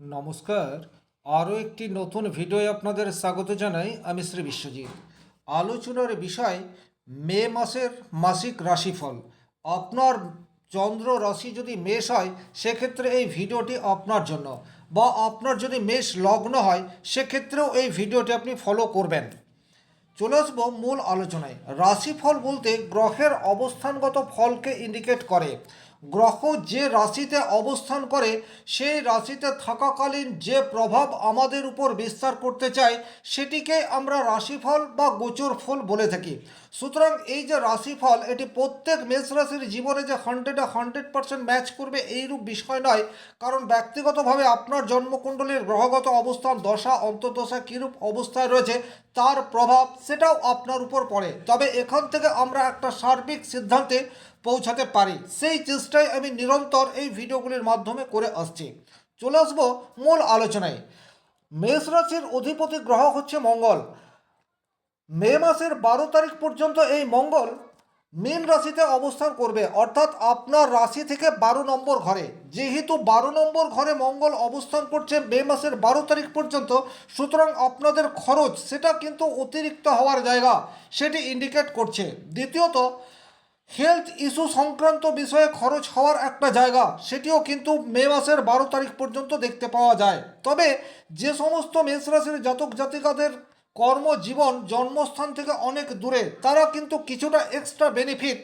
নমস্কার। আরও একটি নতুন ভিডিওয়ে আপনাদের স্বাগত জানাই। আমি শ্রী বিশ্বজিৎ। আলোচনার বিষয় মে মাসের মাসিক রাশিফল। আপনার চন্দ্র রাশি যদি মেষ হয় সেক্ষেত্রে এই ভিডিওটি আপনার জন্য, বা আপনার যদি মেষ লগ্ন হয় সেক্ষেত্রেও এই ভিডিওটি আপনি ফলো করবেন। চলে আসবো মূল আলোচনায়। রাশিফল বলতে গ্রহের অবস্থানগত ফলকে ইন্ডিকেট করে। গ্রহ যে রাশিতে অবস্থান করে সেই রাশিতে থাকাকালীন যে প্রভাব আমাদের উপর বিস্তার করতে চায় সেটিকে আমরা রাশিফল বা গোচর ফল বলে থাকি। সুতরাং এই যে রাশিফল, এটি প্রত্যেক মেষ রাশির জীবনে যে 100% ম্যাচ করবে এইরূপ বিষয় নয়, কারণ ব্যক্তিগতভাবে আপনার জন্মকুণ্ডলীর গ্রহগত অবস্থান, দশা অন্তর্দশা কীরূপ অবস্থায় রয়েছে তার প্রভাব সেটাও আপনার উপর পড়ে। তবে এখান থেকে আমরা একটা সার্বিক সিদ্ধান্তে পৌঁছাতে পারি, সেই চেষ্টাই আমি নিরন্তর এই ভিডিওগুলির মাধ্যমে করে আসছি। চলে আসবো মূল আলোচনায়। মেষ রাশির অধিপতি গ্রহ হচ্ছে মঙ্গল। মে মাসের 12 তারিখ পর্যন্ত এই মঙ্গল মীন রাশিতে অবস্থান করবে, অর্থাৎ আপনার রাশি থেকে 12 নম্বর ঘরে। যেহেতু 12 নম্বর ঘরে মঙ্গল অবস্থান করছে মে মাসের 12 তারিখ পর্যন্ত, সুতরাং আপনাদের খরচ সেটা কিন্তু অতিরিক্ত হওয়ার জায়গা সেটি ইন্ডিকেট করছে। দ্বিতীয়ত, হেলথ ইস্যু সংক্রান্ত বিষয়ে খরচ হওয়ার একটা জায়গা সেটিও কিন্তু মে মাসের 12 তারিখ পর্যন্ত দেখতে পাওয়া যায়। তবে যে সমস্ত মেষ রাশির জাতক জাতিকাদের কর্মজীবন জন্মস্থান থেকে অনেক দূরে, তারা কিন্তু কিছুটা এক্সট্রা বেনিফিট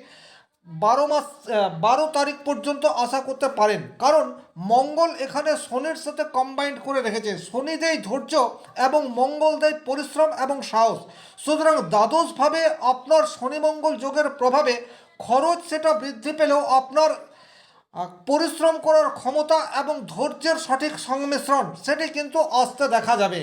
12 তারিখ পর্যন্ত আশা করতে পারেন। কারণ মঙ্গল এখানে শনির সাথে কম্বাইন্ড করে রেখেছে। শনি দেয় ধৈর্য এবং মঙ্গল দেয় পরিশ্রম এবং সাহস। সুতরাং দ্বাদশভাবে আপনার শনি মঙ্গল যোগের প্রভাবে খরচ সেটা বৃদ্ধি পেলেও আপনার পরিশ্রম করার ক্ষমতা এবং ধৈর্যের সঠিক সংমিশ্রণ সেটি কিন্তু আসতে দেখা যাবে।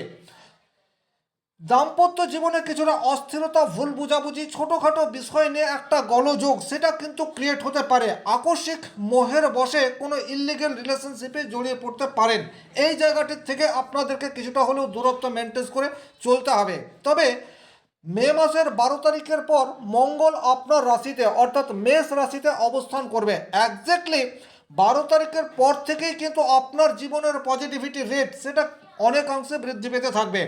দাম্পত্য জীবনে কিছুটা অস্থিরতা, ভুল বুঝাবুঝি, ছোটোখাটো বিষয় নিয়ে একটা গোলযোগ সেটা কিন্তু ক্রিয়েট হতে পারে। আকস্মিক মোহের বশে কোনো ইললিগ্যাল রিলেশনশিপে জড়িয়ে পড়তে পারেন। এই জায়গাটির থেকে আপনাদেরকে কিছুটা হলেও দূরত্ব মেনটেন করে চলতে হবে। তবে মে মাসের 12 তারিখের পর মঙ্গল আপনার রাশিতে অর্থাৎ মেষ রাশিতে অবস্থান করবে। একজ্যাক্টলি 12 তারিখের পর থেকেই কিন্তু আপনার জীবনের পজিটিভিটি রেট সেটা অনেকাংশে বৃদ্ধি পেতে থাকবে।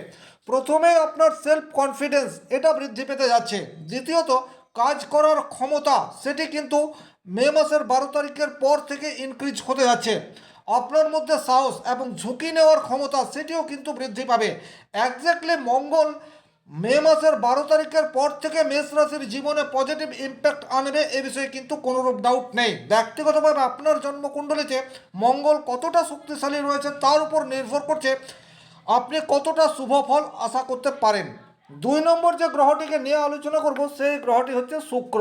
প্রথমে আপনার সেলফ কনফিডেন্স এটা বৃদ্ধি পেতে যাচ্ছে। দ্বিতীয়ত, কাজ করার ক্ষমতা সেটি কিন্তু মে মাসের 12 তারিখের পর থেকে ইনক্রিজ হতে যাচ্ছে। আপনার মধ্যে সাহস এবং ঝুঁকি নেওয়ার ক্ষমতা সেটিও কিন্তু বৃদ্ধি পাবে। একজ্যাক্টলি মঙ্গল মে মাসের 12 তারিখের পর থেকে মেষ রাশির জীবনে পজিটিভ ইম্প্যাক্ট আনবে, এ বিষয়ে কিন্তু কোনোরূপ ডাউট নেই। ব্যক্তিগতভাবে আপনার জন্মকুণ্ডলিতে মঙ্গল কতটা শক্তিশালী রয়েছে তার উপর নির্ভর করছে আপনি কতটা শুভ ফল আশা করতে পারেন। 2 নম্বর যে গ্রহটিকে নিয়ে আলোচনা করব সেই গ্রহটি হচ্ছে শুক্র।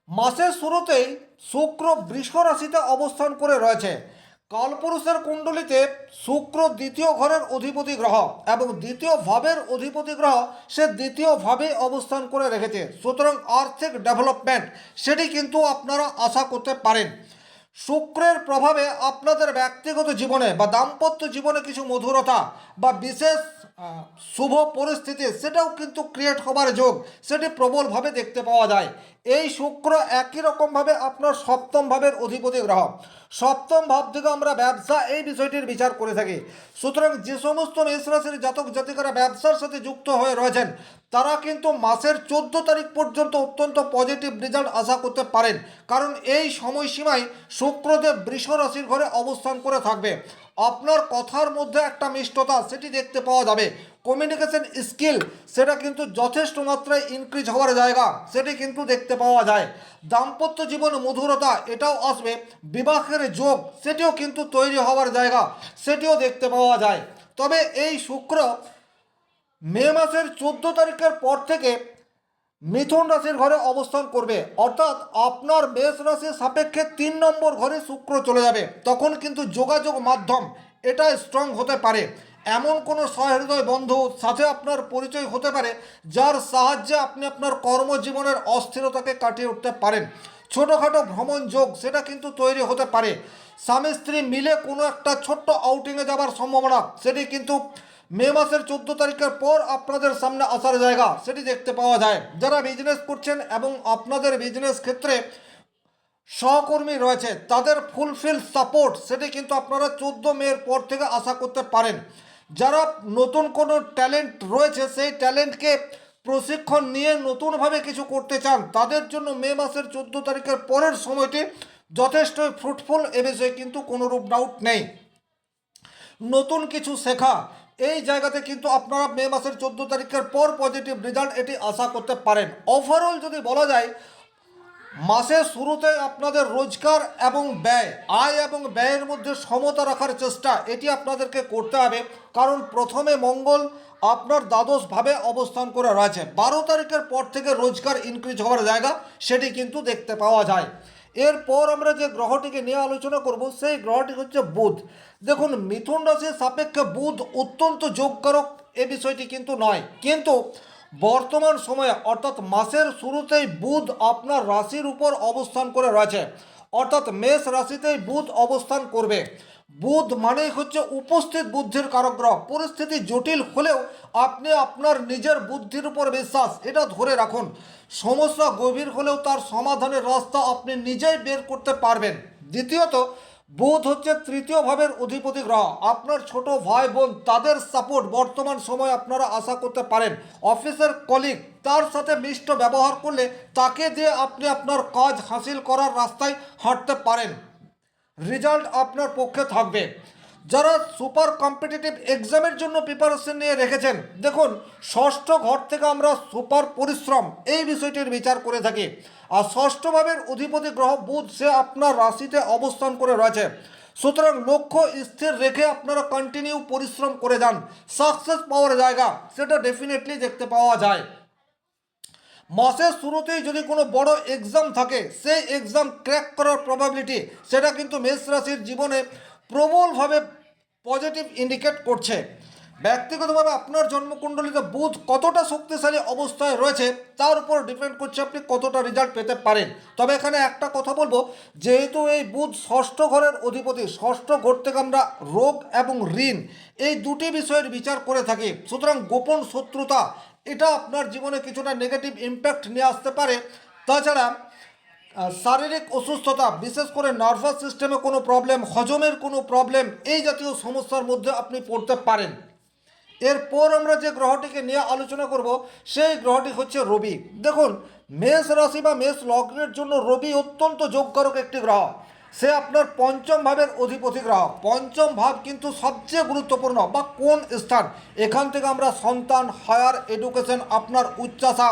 মাসের শুরুতেই শুক্র বৃষ রাশিতে অবস্থান করে রয়েছে। কালপুরুষের কুণ্ডলিতে শুক্র দ্বিতীয় ঘরের অধিপতি গ্রহ এবং দ্বিতীয় ভাবের অধিপতি গ্রহ সে দ্বিতীয় ভাবে অবস্থান করে রেখেছে। সুতরাং আর্থিক ডেভেলপমেন্ট সেটি কিন্তু আপনারা আশা করতে পারেন। শুক্রের প্রভাবে আপনাদের ব্যক্তিগত জীবনে বা দাম্পত্য জীবনে কিছু মধুরতা বা বিশেষ শুভ পরিস্থিতি সেটাও কিন্তু ক্রিয়েট হবার যোগ সেটি প্রবলভাবে দেখতে পাওয়া যায়। এই শুক্র একই রকমভাবে আপনার সপ্তম ভাবের অধিপতি গ্রহ। সপ্তম ভাব থেকে আমরা ব্যবসা এই বিষয়টির বিচার করে থাকি। সুতরাং যে সমস্ত মেষ রাশির জাতক জাতিকারা ব্যবসার সাথে যুক্ত হয়ে রয়েছেন তারা কিন্তু মাসের 14 তারিখ পর্যন্ত অত্যন্ত পজিটিভ রেজাল্ট আশা করতে পারেন। কারণ এই সময়সীমায় শুক্রদেব বৃষ রাশির ঘরে অবস্থান করে থাকবে। আপনার কথার মধ্যে একটা মিষ্টতা সেটি দেখতে পাওয়া যাবে। কমিউনিকেশন স্কিল সেটা কিন্তু যথেষ্ট মাত্রায় ইনক্রিজ হওয়ার জায়গা সেটি কিন্তু দেখতে পাওয়া যায়। দাম্পত্য জীবন মধুরতা এটাও আসবে। বিবাহের যোগ সেটিও কিন্তু তৈরি হওয়ার জায়গা সেটিও দেখতে পাওয়া যায়। তবে এই শুক্র মে মাসের 14 তারিখের পর থেকে মিথুন রাশির ঘরে অবস্থান করবে, অর্থাৎ আপনার মেষ রাশির সাপেক্ষে 3 নম্বর ঘরে শুক্র চলে যাবে। তখন কিন্তু যোগাযোগ মাধ্যম এটা স্ট্রং হতে পারে। এমন কোনো সহৃদয় বন্ধুর সাথে আপনার পরিচয় হতে পারে যার সাহায্যে আপনি আপনার কর্মজীবনের অস্থিরতাকে কাটিয়ে উঠতে পারেন। ছোটোখাটো ভ্রমণ যোগ সেটা কিন্তু তৈরি হতে পারে। স্বামী স্ত্রী মিলে কোনো একটা ছোট্ট আউটিংয়ে যাবার সম্ভাবনা সেটি কিন্তু মে মাসের 14 তারিখের পর আপনাদের সামনে আসার জায়গা সেটি দেখতে পাওয়া যায়। যারা বিজনেস করছেন এবং আপনাদের বিজনেস ক্ষেত্রে সহকর্মী রয়েছে তাদের ফুলফিল সাপোর্ট সেটি কিন্তু আপনারা 14 মের পর থেকে আশা করতে পারেন। যারা নতুন কোনো ট্যালেন্ট রয়েছে সেই ট্যালেন্টকে প্রশিক্ষণ নিয়ে নতুনভাবে কিছু করতে চান তাদের জন্য মে মাসের 14 তারিখের পরের সময়টি যথেষ্টই ফ্রুটফুল, এ বিষয়ে কিন্তু কোনোরূপ ডাউট নেই। নতুন কিছু শেখা এই জায়গাতে কিন্তু আপনারা মে মাসের 14 তারিখের পর পজিটিভ রেজাল্ট এটি আশা করতে পারেন। ওভারঅল যদি বলা যায় মাসের শুরুতে আপনাদের রোজগার এবং ব্যয়, আয় এবং ব্যয়ের মধ্যে সমতা রাখার চেষ্টা এটি আপনাদেরকে করতে হবে, কারণ প্রথমে মঙ্গল আপনার দ্বাদশভাবে অবস্থান করে রয়েছে। 12 তারিখের পর থেকে রোজগার ইনক্রিজ হওয়ার জায়গা সেটি কিন্তু দেখতে পাওয়া যায়। এরপর আমরা যে গ্রহটিকে নিয়ে আলোচনা করব সেই গ্রহটি হচ্ছে বুধ। দেখুন, মিথুন রাশির সাপেক্ষে বুধ অত্যন্ত যোগকারক এ বিষয়টি কিন্তু নয়, কিন্তু বর্তমান সময়ে অর্থাৎ মাসের শুরুতেই বুধ আপনার রাশির উপর অবস্থান করে রয়েছে, অর্থাৎ মেষ রাশিতেই বুধ অবস্থান করবে। বুধ মানেই হচ্ছে উপস্থিত বুদ্ধির কারক গ্রহ। পরিস্থিতি জটিল হলেও আপনি আপনার নিজের বুদ্ধির উপর বিশ্বাস এটা ধরে রাখুন। সমস্যা গভীর হলেও তার সমাধানের রাস্তা আপনি নিজেই বের করতে পারবেন। দ্বিতীয়ত, বুধ হচ্ছে তৃতীয় ভাবের অধিপতি গ্রহ। আপনার ছোট ভাই বোন তাদের সাপোর্ট বর্তমান সময়ে আপনারা আশা করতে পারেন। অফিসের কলিগ তার সাথে মিষ্ট ব্যবহার করলে তাকে দিয়ে আপনি আপনার কাজ হাসিল করার রাস্তায় হাঁটতে পারেন। রেজাল্ট আপনার পক্ষে থাকবে। যারা সুপার কম্পিটিটিভ এক্সামের জন্য প্রিপারেশন নিয়ে রেখেছেন, দেখুন ষষ্ঠ ঘর থেকে আমরা সুপার পরিশ্রম এই বিষয়টির বিচার করে থাকি। আর ষষ্ঠ ভাবের অধিপতি গ্রহ বুধ সে আপনার রাশিতে অবস্থান করে রয়েছে। সুতরাং লক্ষ্য স্থির রেখে আপনারা কন্টিনিউ পরিশ্রম করে যান, সাকসেস পাওয়ার জায়গা সেটা ডেফিনেটলি দেখতে পাওয়া যায়। মাসের শুরুতেই যদি কোনো বড় এক্সাম থাকে সেই এক্সাম ক্র্যাক করার প্রবাবিলিটি সেটা কিন্তু মেষ রাশির জীবনে প্রবলভাবে পজিটিভ ইন্ডিকেট করছে। ব্যক্তিগতভাবে আপনার জন্মকুণ্ডলিতে বুধ কতটা শক্তিশালী অবস্থায় রয়েছে তার উপর ডিপেন্ড করছে আপনি কতটা রেজাল্ট পেতে পারেন। তবে এখানে একটা কথা বলবো, যেহেতু এই বুধ ষষ্ঠ ঘরের অধিপতি, ষষ্ঠ ঘর থেকে আমরা রোগ এবং ঋণ এই দুটি বিষয়ের বিচার করে থাকি, সুতরাং গোপন শত্রুতা এটা আপনার জীবনে কিছুটা নেগেটিভ ইম্প্যাক্ট নিয়ে আসতে পারে। তাছাড়া শারীরিক অসুস্থতা, বিশেষ করে নার্ভাস সিস্টেমে কোনো প্রবলেম, হজমের কোনো প্রবলেম এই জাতীয় সমস্যার মধ্যে আপনি পড়তে পারেন। এরপর আমরা যে গ্রহটিকে নিয়ে আলোচনা করব সেই গ্রহটি হচ্ছে রবি। দেখুন, মেষ রাশি বা মেষ লগ্নের জন্য রবি অত্যন্ত যোগকারক একটি গ্রহ। সে আপনার পঞ্চম ভাবের অধিপতি গ্রহ। পঞ্চম ভাব কিন্তু সবচেয়ে গুরুত্বপূর্ণ, বা কোন স্থান, এখান থেকে আমরা সন্তান, হায়ার এডুকেশন, আপনার উচ্চাশা,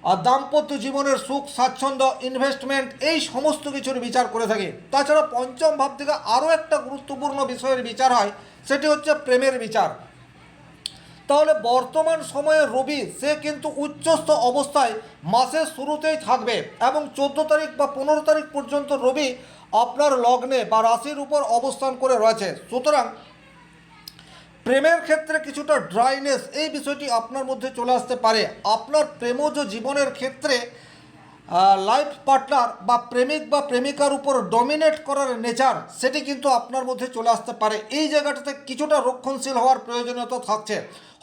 আর দাম্পত্য জীবনের সুখ স্বাচ্ছন্দ্য, ইনভেস্টমেন্ট এই সমস্ত কিছুর বিচার করে থাকি। তাছাড়া পঞ্চম ভাব থেকে আরও একটা গুরুত্বপূর্ণ বিষয়ের বিচার হয়, সেটি হচ্ছে প্রেমের বিচার। তাহলে বর্তমান সময়ে রবি সে কিন্তু উচ্চস্থ অবস্থায় মাসের শুরুতেই থাকবে এবং 14 তারিখ বা 15 তারিখ পর্যন্ত রবি আপনার লগ্নে বা রাশির উপর অবস্থান করে রয়েছে। সুতরাং প্রেমের ক্ষেত্রে কিছুটা ড্রাইনেস এই বিষয়টি আপনার মধ্যে চলে আসতে পারে। আপনার প্রেমজ জীবনের ক্ষেত্রে লাইফ পার্টনার বা প্রেমিক বা প্রেমিকার উপর ডমিনেট করার নেচার সেটি কিন্তু আপনার মধ্যে চলে আসতে পারে। এই জায়গাটাতে কিছুটা রক্ষণশীল হওয়ার প্রয়োজনীয়তা থাকছে।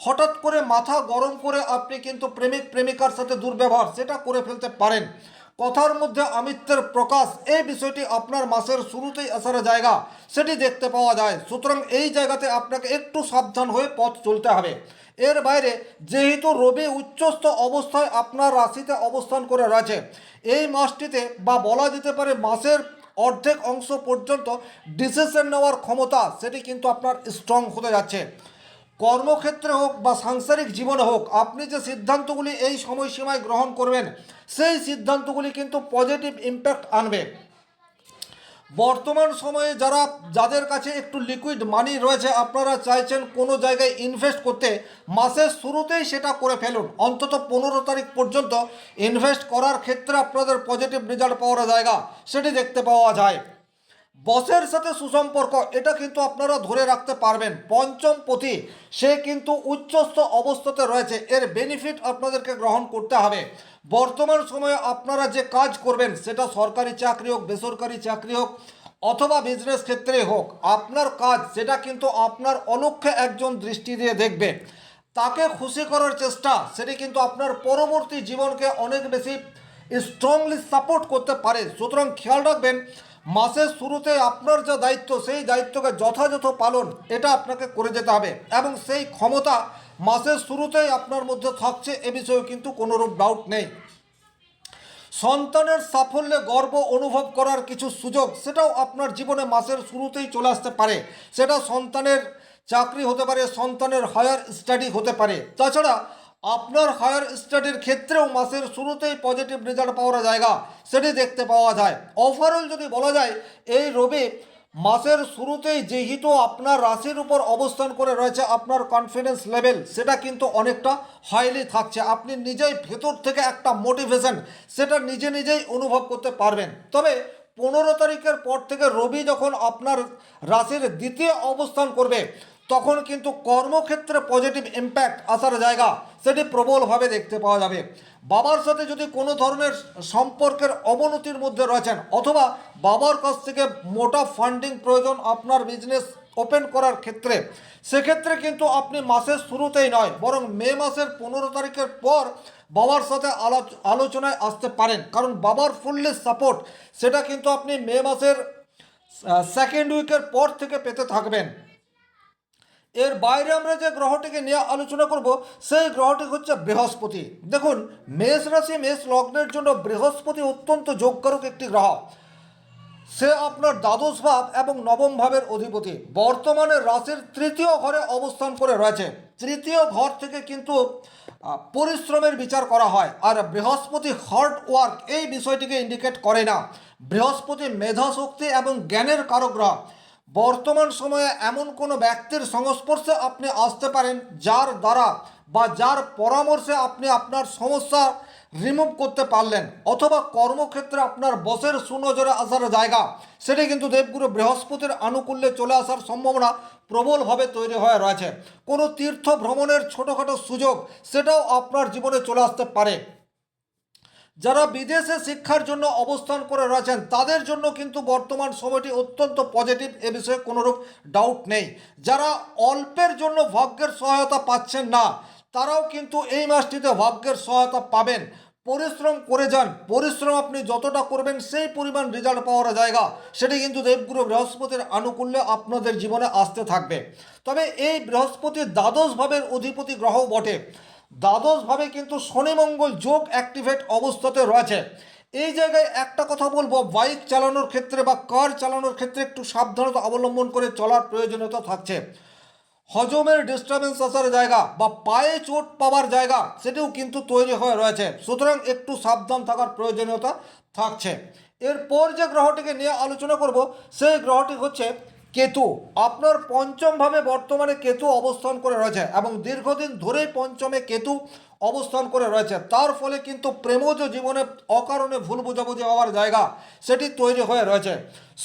হঠাৎ করে মাথা গরম করে আপনি কিন্তু প্রেমিক প্রেমিকার সাথে দুর্ব্যবহার সেটা করে ফেলতে পারেন। কথার মধ্যে আমিত্বের প্রকাশ এই বিষয়টি আপনার মাসের শুরুতেই আসার জায়গা সেটি দেখতে পাওয়া যায়। সুতরাং এই জায়গাতে আপনাকে একটু সাবধান হয়ে পথ চলতে হবে। এর বাইরে যেহেতু রবি উচ্চস্থ অবস্থায় আপনার রাশিতে অবস্থান করে রয়েছে, এই মাসটিতে বা বলা যেতে পারে মাসের অর্ধেক অংশ পর্যন্ত ডিসিশন নেওয়ার ক্ষমতা সেটি কিন্তু আপনার স্ট্রং হতে যাচ্ছে। কর্মক্ষেত্রে হোক বা সাংসারিক জীবনে হোক, আপনি যে সিদ্ধান্তগুলি এই সময়সীমায় গ্রহণ করবেন সেই সিদ্ধান্তগুলি কিন্তু পজিটিভ ইম্প্যাক্ট আনবে। বর্তমান সময়ে যাদের কাছে একটু লিকুইড মানি রয়েছে, আপনারা চাইছেন কোনো জায়গায় ইনভেস্ট করতে, মাসের শুরুতেই সেটা করে ফেলুন। অন্তত 15 তারিখ পর্যন্ত ইনভেস্ট করার ক্ষেত্রে আপনাদের পজিটিভ রেজাল্ট পাওয়ার জায়গা সেটি দেখতে পাওয়া যায়। বসের সাথে সুসম্পর্ক এটা কিন্তু আপনারা ধরে রাখতে পারবেন। পঞ্চম পতি সে কিন্তু উচ্চস্থ অবস্থাতে রয়েছে, এর বেনিফিট আপনাদেরকে গ্রহণ করতে হবে। বর্তমান সময়ে আপনারা যে কাজ করবেন সেটা সরকারি চাকরি হোক, বেসরকারি চাকরি হোক অথবা বিজনেস ক্ষেত্রে হোক, আপনার কাজ সেটা কিন্তু আপনার অলক্ষ্যে একজন দৃষ্টি দিয়ে দেখবে। তাকে খুশি করার চেষ্টা সেটি কিন্তু আপনার পরবর্তী জীবনকে অনেক বেশি স্ট্রংলি সাপোর্ট করতে পারে। সুতরাং খেয়াল রাখবেন, মাসের শুরুতে আপনার যা দায়িত্ব সেই দায়িত্বকে যথাযথ পালন এটা আপনাকে করে যেতে হবে, এবং সেই ক্ষমতা মাসের শুরুতেই আপনার মধ্যে থাকছে এ বিষয়ে কিন্তু কোনোরূপ ডাউট নেই। সন্তানের সাফল্যে গর্ব অনুভব করার কিছু সুযোগ সেটাও আপনার জীবনে মাসের শুরুতেই চলে আসতে পারে। সেটা সন্তানের চাকরি হতে পারে, সন্তানের হায়ার স্টাডি হতে পারে। তাছাড়া আপনার হায়ার স্টাডির ক্ষেত্রেও মাসের শুরুতেই পজিটিভ রেজাল্ট পাওয়ার জায়গা সেটি দেখতে পাওয়া যায়। ওভারঅল যদি বলা যায়, এই রবি মাসের শুরুতেই যেহেতু আপনার রাশির উপর অবস্থান করে রয়েছে, আপনার কনফিডেন্স লেভেল সেটা কিন্তু অনেকটা হাইলি থাকছে। আপনি নিজেই ভেতর থেকে একটা মোটিভেশন সেটা নিজেই অনুভব করতে পারবেন। তবে 15 তারিখের পর থেকে রবি যখন আপনার রাশির দ্বিতীয় অবস্থান করবে, তখন কিন্তু কর্মক্ষেত্রে পজিটিভ ইম্প্যাক্ট আসার জায়গা সেটি প্রবলভাবে দেখতে পাওয়া যাবে। বাবার সাথে যদি কোনো ধরনের সম্পর্কের অবনতির মধ্যে রয়েছেন, অথবা বাবার কাছ থেকে মোটা ফান্ডিং প্রয়োজন আপনার বিজনেস ওপেন করার ক্ষেত্রে, সেক্ষেত্রে কিন্তু আপনি মাসের শুরুতেই নয়, বরং মে মাসের 15 তারিখের পর বাবার সাথে আলোচনায় আসতে পারেন। কারণ বাবার ফুললি সাপোর্ট সেটা কিন্তু আপনি মে মাসের সেকেন্ড উইকের পর থেকে পেতে থাকবেন। এর বাইরে আমরা যে গ্রহটিকে নিয়ে আলোচনা করব, সেই গ্রহটি হচ্ছে বৃহস্পতি। দেখুন, মেষ রাশি মেষ লগ্নের জন্য বৃহস্পতি অত্যন্ত যোগকারক একটি গ্রহ। সে আপনার দ্বাদশ ভাব এবং নবম ভাবের অধিপতি। বর্তমানে রাশির তৃতীয় ঘরে অবস্থান করে রয়েছে। তৃতীয় ঘর থেকে কিন্তু পরিশ্রমের বিচার করা হয়, আর বৃহস্পতি হার্ড ওয়ার্ক এই বিষয়টিকে ইন্ডিকেট করে না। বৃহস্পতি মেধাশক্তি এবং জ্ঞানের কারক গ্রহ। বর্তমান সময়ে এমন কোনো ব্যক্তির সংস্পর্শে আপনি আসতে পারেন যার দ্বারা বা যার পরামর্শে আপনি আপনার সমস্যা রিমুভ করতে পারলেন, অথবা কর্মক্ষেত্রে আপনার বসের সুনজরে আসার জায়গা সেটি কিন্তু দেবগুরু বৃহস্পতির আনুকূল্যে চলে আসার সম্ভাবনা প্রবলভাবে তৈরি হয়ে রয়েছে। কোনো তীর্থ ভ্রমণের ছোটোখাটো সুযোগ সেটাও আপনার জীবনে চলে আসতে পারে। যারা বিদেশে শিক্ষার জন্য অবস্থান করে রয়েছেন তাদের জন্য কিন্তু বর্তমান সময়টি অত্যন্ত পজিটিভ, এ বিষয়ে কোনোরূপ ডাউট নেই। যারা অল্পের জন্য ভাগ্যের সহায়তা পাচ্ছেন না, তারাও কিন্তু এই মাসটিতে ভাগ্যের সহায়তা পাবেন। পরিশ্রম করে যান, পরিশ্রম আপনি যতটা করবেন সেই পরিমাণ রেজাল্ট পাওয়ার জায়গা সেটি কিন্তু দেবগুরু বৃহস্পতির আনুকূল্যে আপনাদের জীবনে আসতে থাকবে। তবে এই বৃহস্পতির দ্বাদশ ভাবের অধিপতি গ্রহ বটে। দ্বাদশভাবে কিন্তু শনি মঙ্গল যোগ অ্যাক্টিভেট অবস্থাতে রয়েছে। এই জায়গায় একটা কথা বলবো, বাইক চালানোর ক্ষেত্রে বা কার চালানোর ক্ষেত্রে একটু সাবধানতা অবলম্বন করে চলার প্রয়োজনীয়তা থাকছে। হজমের ডিস্টারবেন্স আসার জায়গা বা পায়ে চোট পাওয়ার জায়গা সেটিও কিন্তু তৈরি হয়ে রয়েছে। সুতরাং একটু সাবধান থাকার প্রয়োজনীয়তা থাকছে। এরপর যে গ্রহটিকে নিয়ে আলোচনা করব, সেই গ্রহটি হচ্ছে কেতু। আপনার পঞ্চমভাবে বর্তমানে কেতু অবস্থান করে রয়েছে, এবং দীর্ঘদিন ধরেই পঞ্চমে কেতু অবস্থান করে রয়েছে। তার ফলে কিন্তু প্রেমজ জীবনে অকারণে ভুল বোঝাবুঝি হওয়ার জায়গা সেটি তৈরি হয়ে রয়েছে।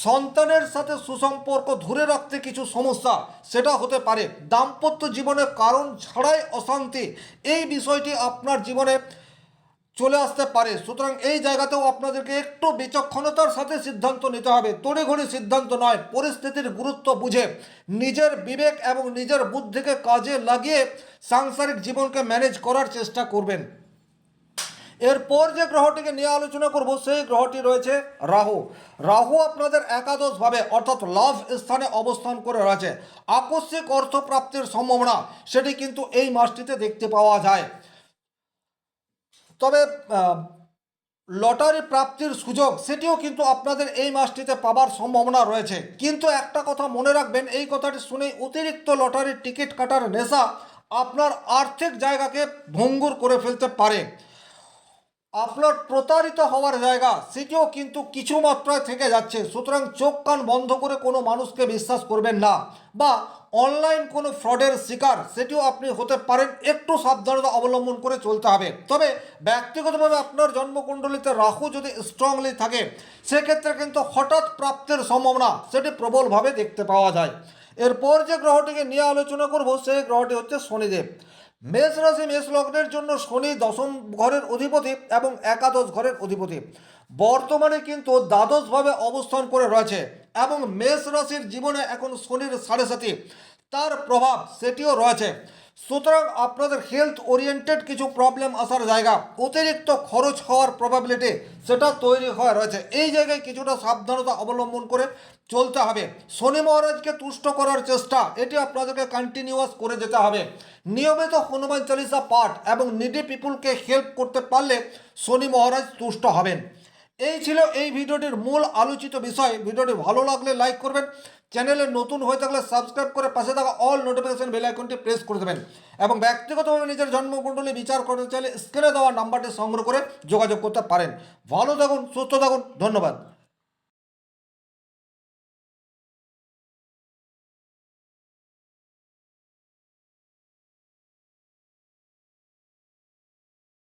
সন্তানের সাথে সুসম্পর্ক ধরে রাখতে কিছু সমস্যা সেটা হতে পারে। দাম্পত্য জীবনে কারণ ছাড়াই অশান্তি, এই বিষয়টি আপনার জীবনে চলে আসতে পারে। সুতরাং এই জায়গাতেও আপনাদেরকে একটু বিচক্ষণতার সাথে সিদ্ধান্ত নিতে হবে। তড়িঘড়ি সিদ্ধান্ত নয়, পরিস্থিতির গুরুত্ব বুঝে নিজের বিবেক এবং নিজের বুদ্ধিকে কাজে লাগিয়ে সাংসারিক জীবনকে ম্যানেজ করার চেষ্টা করবেন। এরপর যে গ্রহটিকে নিয়ে আলোচনা করব, সেই গ্রহটি রয়েছে রাহু। রাহু আপনাদের একাদশভাবে অর্থাৎ লাভ স্থানে অবস্থান করে রয়েছে। আকস্মিক অর্থপ্রাপ্তির সম্ভাবনা সেটি কিন্তু এই মাসটিতে দেখতে পাওয়া যায়। তবে লটারি প্রাপ্তির সুযোগ সেটিও কিন্তু আপনাদের এই মাসটিতে পাবার সম্ভাবনা রয়েছে। কিন্তু একটা কথা মনে রাখবেন, এই কথাটি শুনেই অতিরিক্ত লটারির টিকিট কাটার নেশা আপনার আর্থিক জায়গাকে ভঙ্গুর করে ফেলতে পারে। আপনার প্রতারিত হওয়ার জায়গা সেটিও কিন্তু কিছু মাত্রায় থেকে যাচ্ছে। সুতরাং চোখ কান বন্ধ করে কোনো মানুষকে বিশ্বাস করবেন না, বা অনলাইন কোনো ফ্রডের শিকার সেটিও আপনি হতে পারেন। একটু সাবধানতা অবলম্বন করে চলতে হবে। তবে ব্যক্তিগতভাবে আপনার জন্মকুণ্ডলিতে রাহু যদি স্ট্রংলি থাকে, সেক্ষেত্রে কিন্তু হঠাৎ প্রাপ্তির সম্ভাবনা সেটি প্রবলভাবে দেখতে পাওয়া যায়। এরপর যে গ্রহটিকে নিয়ে আলোচনা করব, সেই গ্রহটি হচ্ছে শনিদেব। মেষ রাশি মেষ লগ্নের জন্য শনি দশম ঘরের অধিপতি এবং একাদশ ঘরের অধিপতি। বর্তমানে কিন্তু দ্বাদশভাবে অবস্থান করে রয়েছে, এবং মেষ রাশির জীবনে এখন শনির 7.5 তার প্রভাব সেটিও রয়েছে। সুতরাং আপনাদের হেলথ ওরিয়েন্টেড কিছু প্রবলেম আসার জায়গা, অতিরিক্ত খরচ হওয়ার প্রবাবিলিটি সেটা তৈরি হয়ে রয়েছে। এই জায়গায় কিছুটা সাবধানতা অবলম্বন করে চলতে হবে। শনি মহারাজকে তুষ্ট করার চেষ্টা এটি আপনাদেরকে কন্টিনিউয়াস করে যেতে হবে। নিয়মিত হনুমান চালিসা পাঠ এবং নিডি পিপুলকে হেল্প করতে পারলে শনি মহারাজ তুষ্ট হবেন। এই ছিল এই ভিডিওটির মূল আলোচিত বিষয়। ভিডিওটি ভালো লাগলে লাইক করবেন, চ্যানেলে নতুন হয়ে থাকলে সাবস্ক্রাইব করে পাশে থাকা অল নোটিফিকেশন বেল আইকনটি প্রেস করে দেবেন এবং ব্যক্তিগতভাবে নিজের জন্মকুণ্ডলী বিচার করতে চাইলে স্ক্রিনে দেওয়া নাম্বারটি সংগ্রহ করে যোগাযোগ করতে পারেন। ভালো থাকুন, সুস্থ থাকুন, ধন্যবাদ।